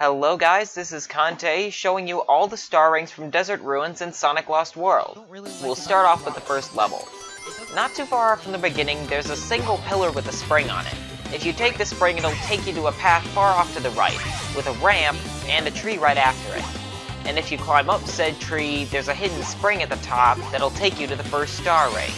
Hello guys, this is Kante, showing you all the star rings from Desert Ruins in Sonic Lost World. We'll start off with the first level. Not too far from the beginning, there's a single pillar with a spring on it. If you take the spring, it'll take you to a path far off to the right, with a ramp and a tree right after it. And if you climb up said tree, there's a hidden spring at the top that'll take you to the first star ring.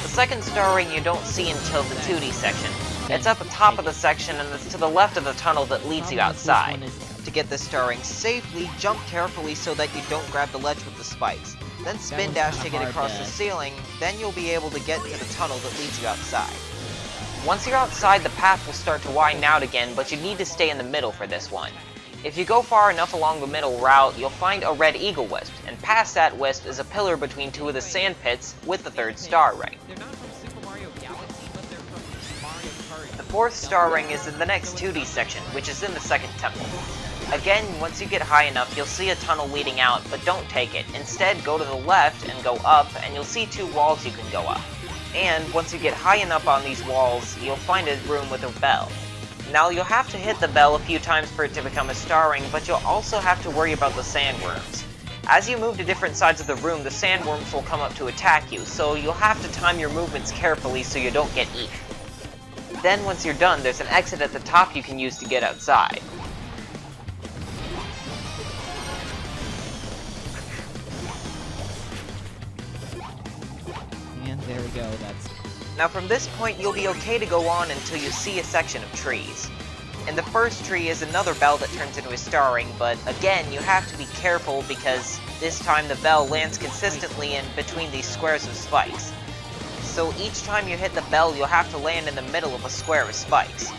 The second star ring you don't see until the 2D section. It's at the top of the section and it's to the left of the tunnel that leads you outside. To get this star ring safely, jump carefully so that you don't grab the ledge with the spikes. Then spin dash to get across the ceiling, then you'll be able to get to the tunnel that leads you outside. Once you're outside, the path will start to widen out again, but you need to stay in the middle for this one. If you go far enough along the middle route, you'll find a red eagle wisp, and past that wisp is a pillar between two of the sand pits with the third star ring. The fourth star ring is in the next 2D section, which is in the second temple. Again, once you get high enough, you'll see a tunnel leading out, but don't take it. Instead, go to the left and go up, and you'll see two walls you can go up. And once you get high enough on these walls, you'll find a room with a bell. Now, you'll have to hit the bell a few times for it to become a star ring, but you'll also have to worry about the sandworms. As you move to different sides of the room, the sandworms will come up to attack you, so you'll have to time your movements carefully so you don't get eaten. Then, once you're done, there's an exit at the top you can use to get outside. And there we go, Now from this point, you'll be okay to go on until you see a section of trees. In the first tree is another bell that turns into a star ring, but again, you have to be careful because this time the bell lands consistently in between these squares of spikes. So each time you hit the bell, you'll have to land in the middle of a square of spikes.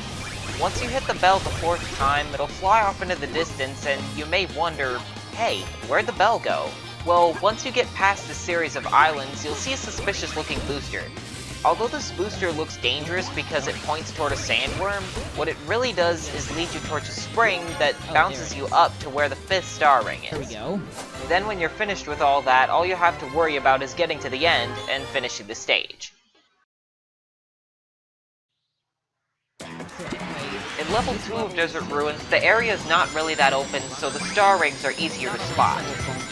Once you hit the bell the fourth time, it'll fly off into the distance, and you may wonder, hey, where'd the bell go? Well, once you get past this series of islands, you'll see a suspicious-looking booster. Although this booster looks dangerous because it points toward a sandworm, what it really does is lead you towards a spring that bounces you up to where the fifth star ring is. there we go. Then when you're finished with all that, all you have to worry about is getting to the end and finishing the stage. So anyway, In level 2 of Desert Ruins, the area is not really that open, so the star rings are easier to spot.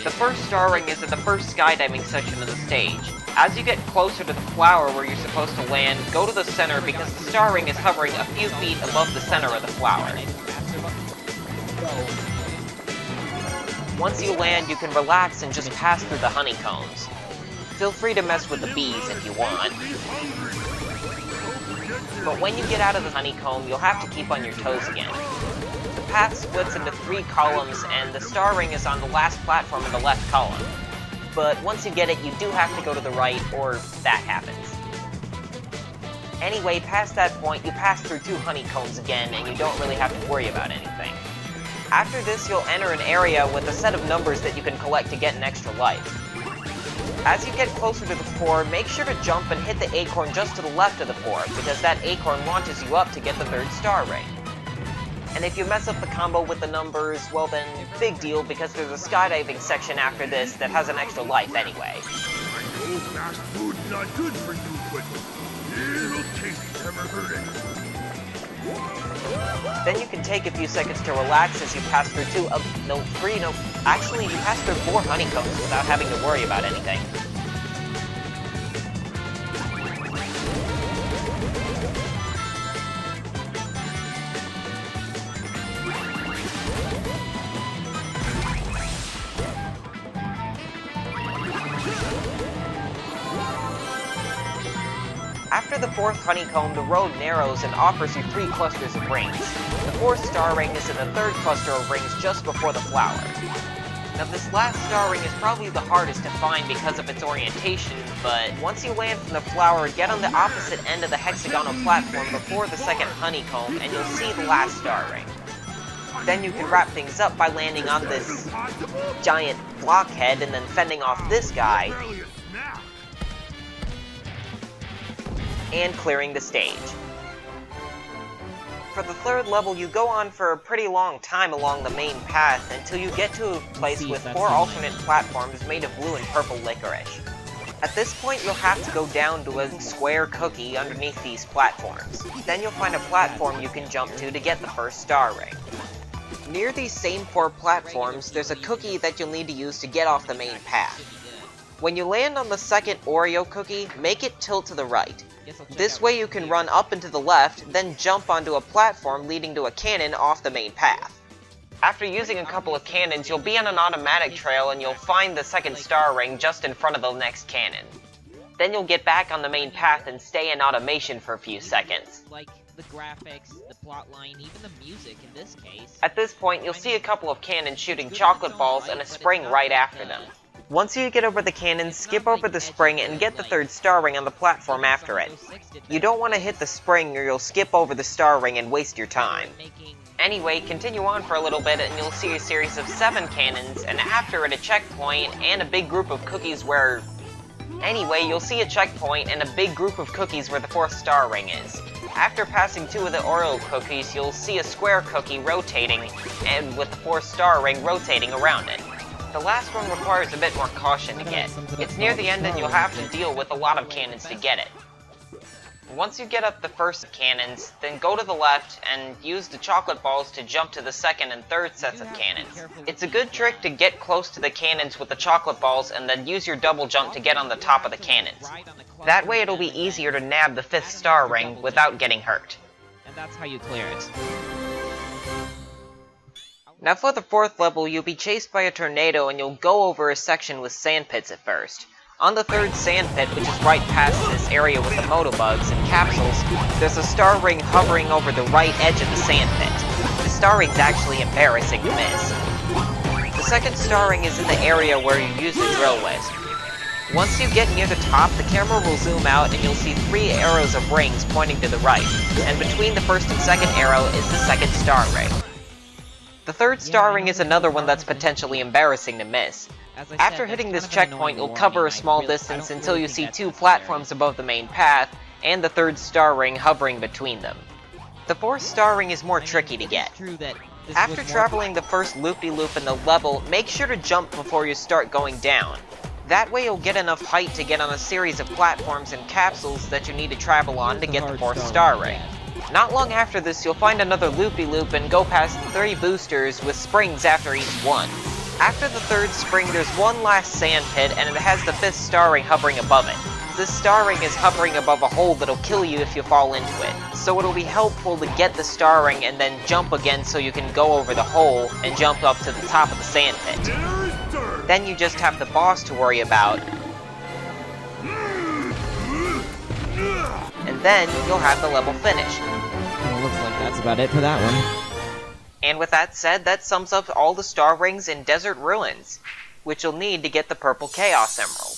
The first star ring is in the first skydiving section of the stage. As you get closer to the flower where you're supposed to land, go to the center because the star ring is hovering a few feet above the center of the flower. Once you land, you can relax and just pass through the honeycombs. Feel free to mess with the bees if you want. But when you get out of the honeycomb, you'll have to keep on your toes again. The path splits into 3 columns, and the star ring is on the last platform in the left column. But once you get it, you do have to go to the right, or that happens. Anyway, past that point, you pass through 2 honeycombs again, and you don't really have to worry about anything. After this, you'll enter an area with a set of numbers that you can collect to get an extra life. As you get closer to the core, make sure to jump and hit the acorn just to the left of the core, because that acorn launches you up to get the third star ring. And if you mess up the combo with the numbers, well then, big deal, because there's a skydiving section after this that has an extra life anyway. I know fast food's not good for you, but it'll taste never hurt anyone. Then you can take a few seconds to relax as you pass through 3, actually you pass through 4 honeycombs without having to worry about anything. After the 4th honeycomb, the road narrows and offers you 3 clusters of rings. The 4th star ring is in the 3rd cluster of rings just before the flower. Now this last star ring is probably the hardest to find because of its orientation, but once you land from the flower, get on the opposite end of the hexagonal platform before the 2nd honeycomb and you'll see the last star ring. Then you can wrap things up by landing on this giant blockhead and then fending off this guy, and clearing the stage. For the 3rd level, you go on for a pretty long time along the main path until you get to a place with 4 alternate platforms made of blue and purple licorice. At this point, you'll have to go down to a square cookie underneath these platforms. Then you'll find a platform you can jump to get the first star ring. Near these same 4 platforms, there's a cookie that you'll need to use to get off the main path. When you land on the second Oreo cookie, make it tilt to the right. This way you can run up and to the left, then jump onto a platform leading to a cannon off the main path. After using a couple of cannons, you'll be on an automatic trail and you'll find the second star ring just in front of the next cannon. Then you'll get back on the main path and stay in automation for a few seconds. Like the graphics, the plotline, even the music in this case. At this point, you'll see a couple of cannons shooting chocolate balls and a spring right after them. Once you get over the cannons, skip over the spring and get the third star ring on the platform after it. You don't want to hit the spring or you'll skip over the star ring and waste your time. Anyway, continue on for a little bit and you'll see a series of 7 cannons, and after it a checkpoint and a big group of cookies where... Anyway, you'll see a checkpoint and a big group of cookies where the 4th star ring is. After passing 2 of the Oreo cookies, you'll see a square cookie rotating, and with the 4th star ring rotating around it. The last one requires a bit more caution to get. It's near the end and you'll have to deal with a lot of cannons to get it. Once you get up the first cannons, then go to the left and use the chocolate balls to jump to the second and third sets of cannons. It's a good trick to get close to the cannons with the chocolate balls and then use your double jump to get on the top of the cannons. That way it'll be easier to nab the 5th star ring without getting hurt. And that's how you clear it. Now for the 4th level, you'll be chased by a tornado and you'll go over a section with sand pits at first. On the 3rd sand pit, which is right past this area with the motobugs and capsules, there's a star ring hovering over the right edge of the sand pit. The star ring's actually embarrassing to miss. The 2nd star ring is in the area where you use the drill whisk. Once you get near the top, the camera will zoom out and you'll see 3 arrows of rings pointing to the right, and between the 1st and 2nd arrow is the 2nd star ring. The 3rd star ring is another one that's potentially embarrassing to miss. After hitting this checkpoint, you'll cover a small distance until you see 2 platforms above the main path, and the 3rd star ring hovering between them. The 4th star ring is more tricky to get. After traveling the first loop-de-loop in the level, make sure to jump before you start going down. That way you'll get enough height to get on a series of platforms and capsules that you need to travel on to get the 4th star ring. Not long after this, you'll find another loop-de-loop and go past 3 boosters with springs after each one. After the 3rd spring, there's one last sand pit, and it has the 5th star ring hovering above it. This star ring is hovering above a hole that'll kill you if you fall into it, so it'll be helpful to get the star ring and then jump again so you can go over the hole and jump up to the top of the sand pit. Then you just have the boss to worry about, and then you'll have the level finished. Well, looks like that's about it for that one. And with that said, that sums up all the star rings in Desert Ruins, which you'll need to get the purple Chaos Emerald.